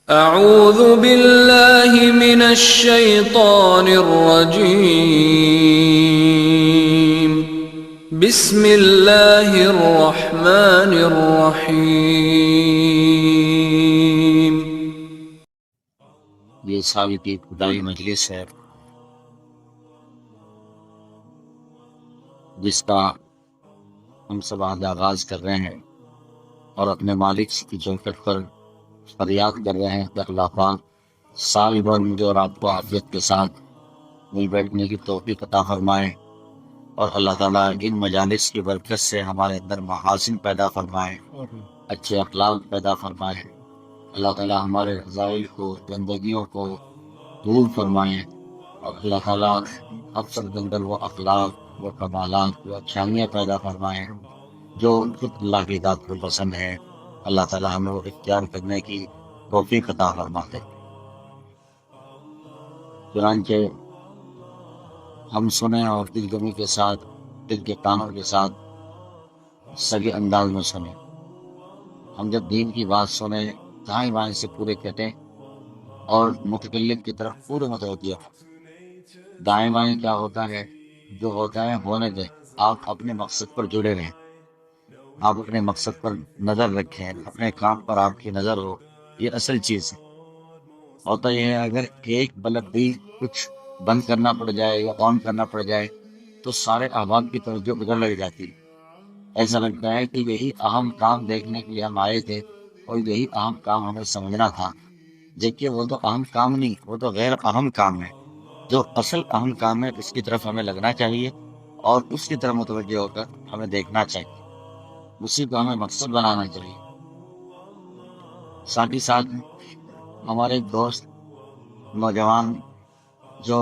اعوذ باللہ من الشیطان الرجیم بسم اللہ الرحمن الرحیم۔ یہ سال کی ابتدائی مجلس ہے جس کا ہم سب آج آغاز کر رہے ہیں اور اپنے مالک کی چوکٹ پر فریاد کر رہے ہیں کہ اللہ پاک سال بھر مجھے اور آپ کو عافیت کے ساتھ مل بیٹھنے کی توفیق عطا فرمائے، اور اللہ تعالیٰ ان مجالس کی برکت سے ہمارے اندر محاسن پیدا فرمائے، اچھے اخلاق پیدا فرمائے۔ اللہ تعالیٰ ہمارے رذائل کو، گندگیوں کو دور فرمائے، اور اللہ تعالیٰ افسر کے اندر وہ اخلاق، وہ کمالات، وہ اچھائیاں پیدا فرمائے جو خود اللہ کی ذات کو پسند ہے۔ اللہ تعالیٰ ہمیں وہ اختیار کرنے کی توفیق عطا فرماتے۔ چنانچہ ہم سنیں اور دل جمی کے ساتھ، دل کے کانوں کے ساتھ سگے انداز میں سنیں۔ ہم جب دین کی بات سنیں دائیں بائیں سے پورے کٹیں اور متکلم کی طرف پورے متوجہ ہوں۔ دائیں بائیں کیا ہوتا ہے؟ جو ہوتا ہے ہونے دیں، آپ اپنے مقصد پر جڑے رہیں، آپ اپنے مقصد پر نظر رکھیں، اپنے کام پر آپ کی نظر ہو، یہ اصل چیز ہے۔ ہوتا یہ ہے اگر ایک بلب بھی کچھ بند کرنا پڑ جائے یا آن کرنا پڑ جائے تو سارے احباب کی توجہ ادھر لگ جاتی ہے۔ ایسا لگتا ہے کہ یہی اہم کام دیکھنے کے لیے ہم آئے تھے اور یہی اہم کام ہمیں سمجھنا تھا، جبکہ وہ تو اہم کام نہیں، وہ تو غیر اہم کام ہے۔ جو اصل اہم کام ہے اس کی طرف ہمیں لگنا چاہیے اور اس کی طرف متوجہ ہو کر ہمیں دیکھنا چاہیے، اسی کو ہمیں مقصد بنانا چاہیے۔ ساتھ ہی ساتھ ہمارے ایک دوست نوجوان جو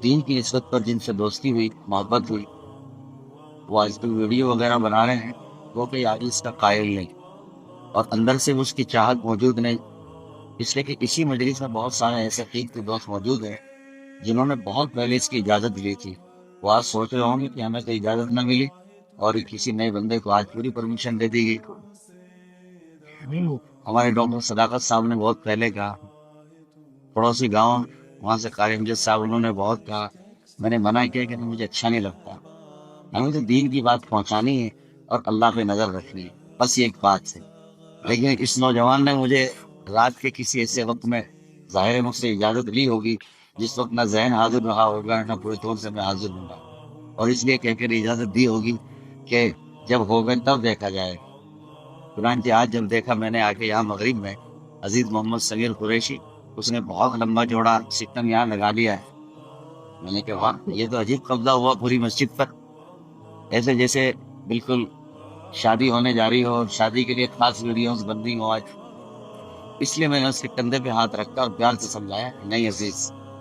دین کی نسبت پر جن سے دوستی ہوئی، محبت ہوئی، وہ آج کل ویڈیو وغیرہ بنا رہے ہیں، وہ کوئی حدیث کا قائل نہیں اور اندر سے اس کی چاہت موجود نہیں، اس لیے کہ اسی مجلس میں بہت سارے ایسے قیمتی دوست موجود ہیں جنہوں نے بہت پہلے اس کی اجازت لی تھی۔ وہ آج سوچ رہے ہوں گے کہ ہمیں کوئی اجازت نہ ملی اور کسی نئے بندے کو آج پوری پرمیشن دے دی گئی۔ ہمارے ڈاکٹر صداقت صاحب نے بہت پہلے کہا، پڑوسی گاؤں وہاں سے قاری امجد صاحب انہوں نے بہت کہا، میں نے منع کیا کہ مجھے اچھا نہیں لگتا، ہمیں تو دین کی بات پہنچانی ہے اور اللہ پہ نظر رکھنی ہے، بس یہ ایک بات ہے۔ لیکن اس نوجوان نے مجھے رات کے کسی ایسے وقت میں، ظاہر مجھ سے اجازت لی ہوگی جس وقت نہ ذہن حاضر رہا ہوگا نہ پورے طور سے میں حاضر ہوں گا، اور اس لیے کہہ کر اجازت دی ہوگی کہ جب ہوگا تب دیکھا جائے۔ چنانچہ آج جب دیکھا میں نے آ کے یہاں مغرب میں، عزیز محمد صغیر قریشی، اس نے بہت لمبا جوڑا سسٹم یہاں لگا لیا ہے۔ میں نے کہا واہ، یہ تو عجیب قبضہ ہوا پوری مسجد پر، ایسے جیسے بالکل شادی ہونے جا رہی ہو اور شادی کے لیے خاص ویڈیوز بن رہی ہوں آج۔ اس لیے میں نے اس کے کندھے پہ ہاتھ رکھا اور پیار سے سمجھایا، نہیں عزیز،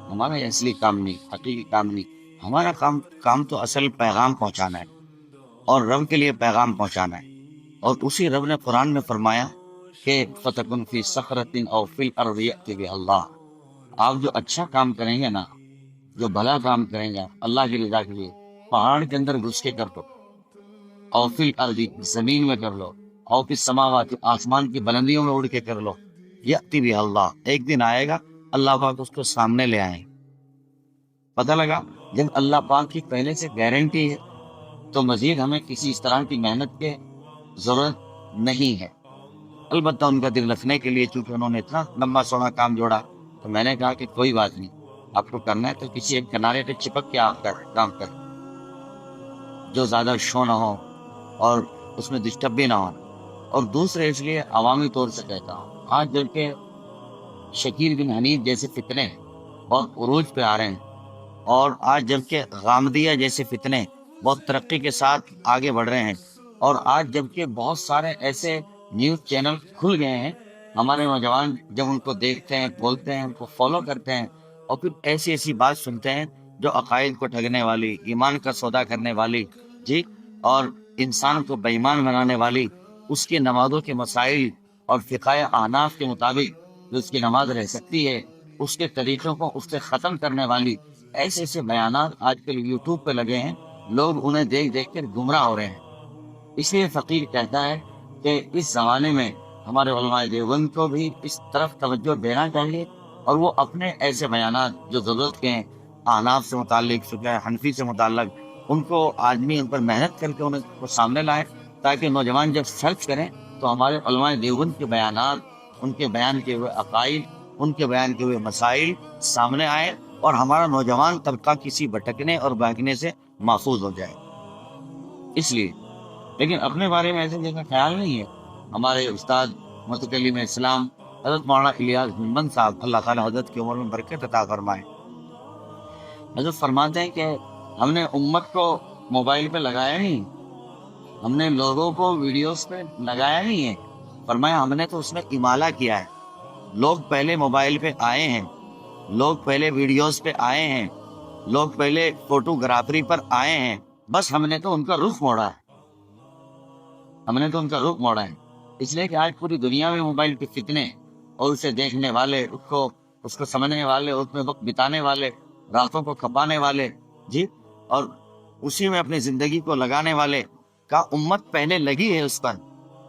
ہمارا یہ اصلی کام نہیں، حقیقی کام نہیں، ہمارا کام تو اصل پیغام پہنچانا ہے اور رب کے لیے پیغام پہنچانا ہے۔ اور اسی رب نے قرآن میں فرمایا کہ فَتَكُنْ فِي صَخْرَةٍ أَوْ فِي الْأَرْضِ يَأْتِ بِهَا اللَّهُ۔ آپ جو اچھا کام کریں گے نا، جو بھلا کام کریں گے اللہ کی رضا کے لیے، پہاڑ کے اندر گھس کے کر دو، او فی الارض، زمین میں کر لو، او فی السماوات، آسمان کی بلندیوں میں اڑ کے کر لو، یأتی بہ اللہ، ایک دن آئے گا اللہ پاک اس کو سامنے لے آئیں۔ پتہ لگا جب اللہ پاک کی پہلے سے گارنٹی ہے تو مزید ہمیں کسی اس طرح کی محنت کے ضرورت نہیں ہے۔ البتہ ان کا دل رکھنے کے لیے چونکہ انہوں نے اتنا لمبا سونا کام جوڑا تو میں نے کہا کہ کوئی بات نہیں، آپ کو کرنا ہے تو کسی ایک کنارے پہ چپک کے آپ کام کر، جو زیادہ شو نہ ہو اور اس میں ڈسٹرب بھی نہ ہو۔ اور دوسرے اس لیے عوامی طور سے کہتا ہوں، آج جبکہ شکیر بن حنیف جیسے فتنے بہت عروج پہ آ رہے ہیں، اور آج جبکہ غامدیہ جیسے فتنے بہت ترقی کے ساتھ آگے بڑھ رہے ہیں، اور آج جبکہ بہت سارے ایسے نیوز چینل کھل گئے ہیں، ہمارے نوجوان جب ان کو دیکھتے ہیں، بولتے ہیں، ان کو فالو کرتے ہیں اور پھر ایسی ایسی بات سنتے ہیں جو عقائد کو ٹھگنے والی، ایمان کا سودا کرنے والی، جی، اور انسان کو بے ایمان بنانے والی، اس کی نمازوں کے مسائل اور فقہ احناف کے مطابق جو اس کی نماز رہ سکتی ہے اس کے طریقوں کو اس سے ختم کرنے والی ایسے ایسے بیانات آج کل یوٹیوب پہ لگے ہیں، لوگ انہیں دیکھ دیکھ کر گمراہ ہو رہے ہیں۔ اس لیے فقیر کہتا ہے کہ اس زمانے میں ہمارے علماء دیوبند کو بھی اس طرف توجہ دینا چاہیے، اور وہ اپنے ایسے بیانات جو ضرورت کے ہیں، احناف سے متعلق، فقہ حنفی سے متعلق، ان کو آدمی ان پر محنت کر کے ان کو سامنے لائے، تاکہ نوجوان جب سرچ کریں تو ہمارے علماء دیوبند کے بیانات، ان کے بیان کیے ہوئے عقائد، ان کے بیان کیے ہوئے مسائل سامنے آئے، اور ہمارا نوجوان طبقہ کسی بھٹکنے اور بہکنے سے محفوظ ہو جائے۔ اس لیے، لیکن اپنے بارے میں ایسے جیسا خیال نہیں ہے۔ ہمارے استاد متکلم اسلام حضرت مولانا الیاس بن صاحب، اللہ تعالیٰ حضرت کی عمر میں برکت عطا فرمائے، حضرت فرماتے ہیں کہ ہم نے امت کو موبائل پہ لگایا نہیں، ہم نے لوگوں کو ویڈیوز پہ لگایا نہیں ہے، فرمایا ہم نے تو اس میں امالہ کیا ہے۔ لوگ پہلے موبائل پہ آئے ہیں، لوگ پہلے ویڈیوز پہ آئے ہیں، لوگ پہلے فوٹوگرافری پر آئے ہیں، بس ہم نے تو ان کا رخ موڑا ہے، ہم نے تو ان کا رخ موڑا ہے۔ اس لیے کہ آج پوری دنیا میں موبائل کے فتنے اور اسے دیکھنے والے، اس کو سمجھنے والے، اس میں وقت بتانے والے، راتوں کو کھپانے والے، جی، اور اسی میں اپنی زندگی کو لگانے والے کا امت پہلے لگی ہے اس پر۔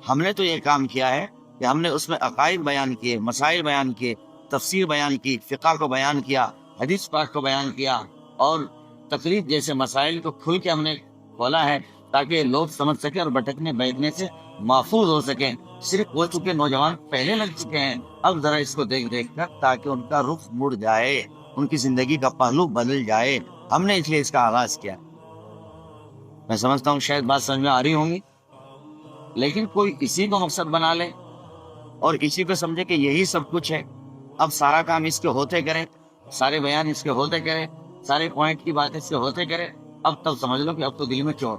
ہم نے تو یہ کام کیا ہے کہ ہم نے اس میں عقائد بیان کیے، مسائل بیان کیے، تفسیر بیان کی، فقہ کو بیان کیا، حدیث پاک کو بیان کیا، اور تقریر جیسے مسائل کو کھل کے ہم نے کھولا ہے، تاکہ لوگ سمجھ سکیں اور بھٹکنے بیٹھنے سے محفوظ ہو سکیں۔ صرف ہو چکے نوجوان پہلے لگ چکے ہیں، اب ذرا اس کو دیکھ کر تاکہ ان کا رخ مڑ جائے، ان کی زندگی کا پہلو بدل جائے، ہم نے اس لیے اس کا آغاز کیا۔ میں سمجھتا ہوں شاید بات سمجھ میں آ رہی ہوں گی، لیکن کوئی اسی کو مقصد بنا لے اور اسی کو سمجھے کہ یہی سب کچھ ہے، اب سارا کام اس کے ہوتے کرے، سارے بیان اس کے ہوتے کرے، سارے پوائنٹ کی بات اس کے ہوتے کرے، اب تب سمجھ لو کہ اب تو دل میں چور،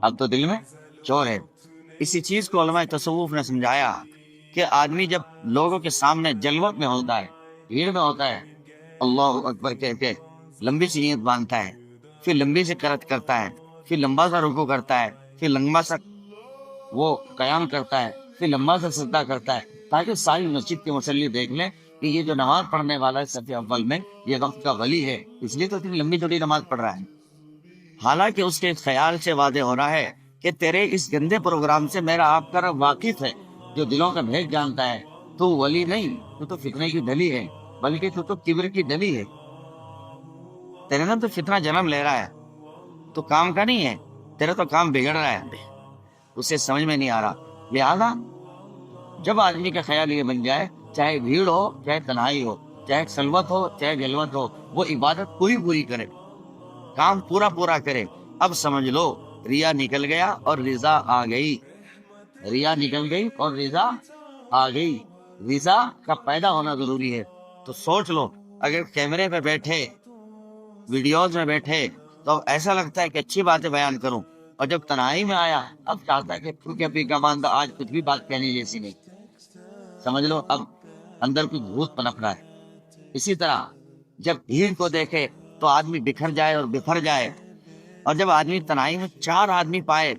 اب تو دل میں چور ہے۔ اسی چیز کو علماء تصوف نے سمجھایا کہ آدمی جب لوگوں کے سامنے جلوت میں ہوتا ہے، بھیڑ میں ہوتا ہے، اللہ اکبر کہہ کے لمبی سی نیت باندھتا ہے، پھر لمبی سے قرات کرتا ہے، پھر لمبا سا رکوع کرتا ہے، پھر لمبا سا وہ قیام کرتا ہے، پھر لمبا سا سجدہ کرتا ہے، تاکہ ساری مسجد کے مصلی دیکھ لیں کہ یہ جو نماز پڑھنے والا ہے صف اول میں، یہ وقت کا ولی ہے، اس لیے تو اتنی لمبی چوڑی نماز پڑھ رہا ہے۔ حالانکہ اس کے خیال سے واضح ہو رہا ہے کہ تیرے اس گندے پروگرام سے میرا آپ کا رب واقف ہے، جو دلوں کا بھید جانتا ہے، تو ولی نہیں، تو فتنے کی ڈلی ہے، بلکہ تو کبر کی ڈلی ہے، تیرے نا تو فتنہ جنم لے رہا ہے، تو کام کا نہیں ہے، تیرا تو کام بگڑ رہا ہے، اسے سمجھ میں نہیں آ رہا۔ لہذا جب آدمی کا خیال یہ بن جائے، چاہے بھیڑ ہو، چاہے تنہائی ہو، چاہے خلوت ہو، چاہے جلوت ہو، وہ عبادت پوری کرے، کام پورا کرے، اب سمجھ لو ریا نکل گیا اور رضا آ گئی، ریا نکل گئی اور رضا آ گئی۔ رضا کا پیدا ہونا ضروری ہے۔ تو سوچ لو، اگر کیمرے پہ بیٹھے، ویڈیوز میں بیٹھے، تو ایسا لگتا ہے کہ اچھی باتیں بیان کروں، اور جب تنہائی میں آیا اب چاہتا ہے کہ پھوکے پی کا ماندہ آج کچھ بھی بات کہنے جیسی نہیں، سمجھ لو اب اندر کوئی بھوت پنپ رہا ہے۔ اسی طرح جب بھیڑ کو دیکھے تو آدمی بکھر جائے اور بفر جائے، اور جب آدمی تنہائی میں 4 آدمی پائے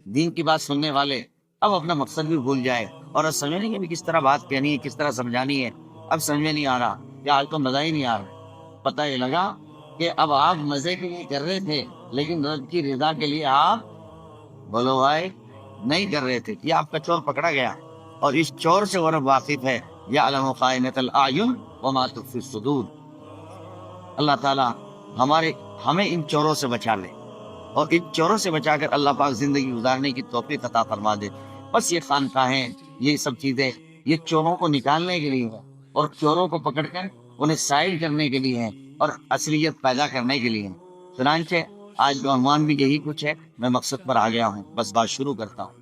دین کی بات سننے والے، اب اپنا مقصد بھی بھول جائے، اور اب سمجھے نہیں کہ کس طرح بات کہنی ہے، کس طرح سمجھانی ہے، اب سمجھ میں نہیں آ رہا کہ آج تو مزہ ہی نہیں آ رہا۔ پتہ یہ لگا کہ اب آپ مزے کے لیے کر رہے تھے، لیکن رب کی رضا کے لیے آپ بولو بھائی نہیں کر رہے تھے، یہ آپ کا چور پکڑا گیا، اور اس چور سے وہ رب واقف ہے، یعلم خائنۃ الاعین وما تخفی الصدور۔ اللہ تعالیٰ ہمیں ان چوروں سے بچا لے، اور ان چوروں سے بچا کر اللہ پاک زندگی گزارنے کی توفیق عطا فرما دے۔ بس یہ خانقاہیں، یہ سب چیزیں، یہ چوروں کو نکالنے کے لیے ہے، اور چوروں کو پکڑ کر انہیں سائل کرنے کے لیے ہے، اور اصلیت پیدا کرنے کے لیے ہے۔ چنانچہ آج کا عنوان بھی یہی کچھ ہے، میں مقصد پر آ گیا ہوں، بس بات شروع کرتا ہوں۔